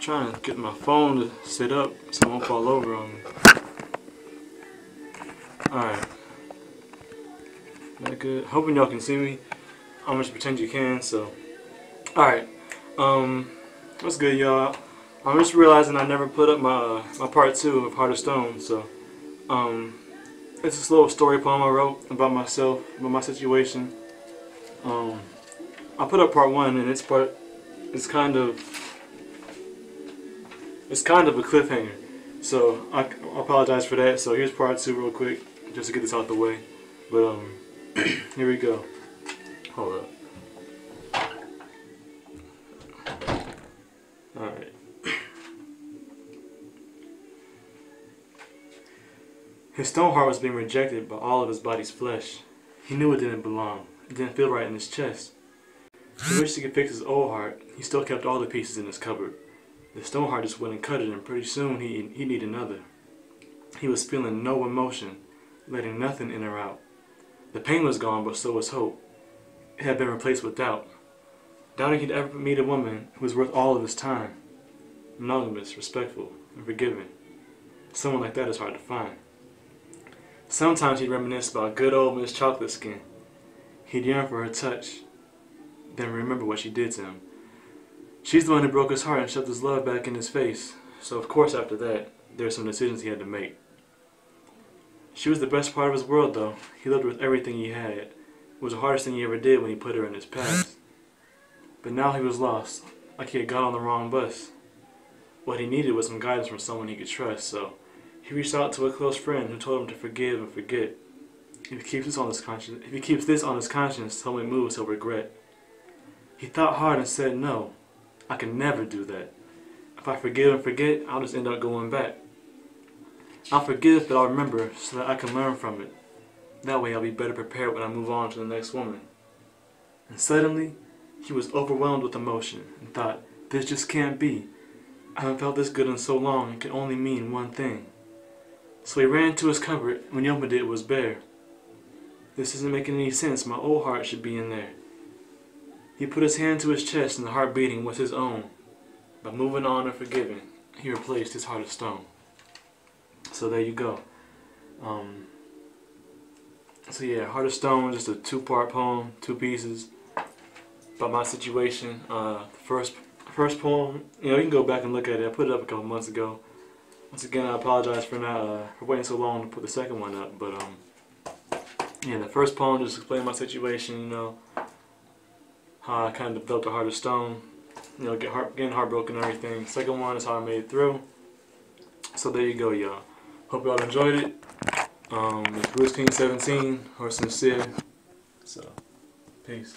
trying to get my phone to sit up so it won't fall over on me. Alright. That good? Hoping y'all can see me. I'm just pretend you can, so. Alright. What's good, y'all? I'm just realizing I never put up my part 2 of Heart of Stone, so it's this little story poem I wrote about myself, about my situation. I put up part 1, and it's kind of a cliffhanger, so I apologize for that. So here's part 2 real quick, just to get this out the way. But here we go. Hold up. Alright. His stone heart was being rejected by all of his body's flesh. He knew it didn't belong. It didn't feel right in his chest. He wished he could fix his old heart. He still kept all the pieces in his cupboard. The stone heart just wouldn't cut it, and pretty soon he'd need another. He was feeling no emotion, letting nothing in or out. The pain was gone, but so was hope. It had been replaced with doubt. Doubting he'd ever meet a woman who was worth all of his time. Monogamous, respectful, and forgiving. Someone like that is hard to find. Sometimes he'd reminisce about good old Miss Chocolate Skin. He'd yearn for her touch, then remember what she did to him. She's the one who broke his heart and shoved his love back in his face, so of course after that, there were some decisions he had to make. She was the best part of his world though. He loved her with everything he had. It was the hardest thing he ever did when he put her in his past. But now he was lost, like he had got on the wrong bus. What he needed was some guidance from someone he could trust, so he reached out to a close friend who told him to forgive and forget. If he keeps this on his conscience, till he moves, he'll regret. He thought hard and said, no, I can never do that. If I forgive and forget, I'll just end up going back. I'll forgive, but I'll remember so that I can learn from it. That way I'll be better prepared when I move on to the next woman. And suddenly, he was overwhelmed with emotion and thought, this just can't be. I haven't felt this good in so long, it can only mean one thing. So he ran to his cupboard. When he opened it, it was bare. This isn't making any sense. My old heart should be in there. He put his hand to his chest, and the heart beating was his own. By moving on and forgiving, he replaced his heart of stone. So there you go. So yeah, Heart of Stone, just a 2-part poem, 2 pieces about my situation. The first poem, you can go back and look at it. I put it up a couple months ago. Once again, I apologize for not for waiting so long to put the second one up. But yeah, the first poem just explained my situation. How I kind of developed a Heart of Stone. Getting heartbroken and everything. Second one is how I made it through. So there you go, y'all. Hope y'all enjoyed it. It's Bruce King 17 or Sincere. So, peace.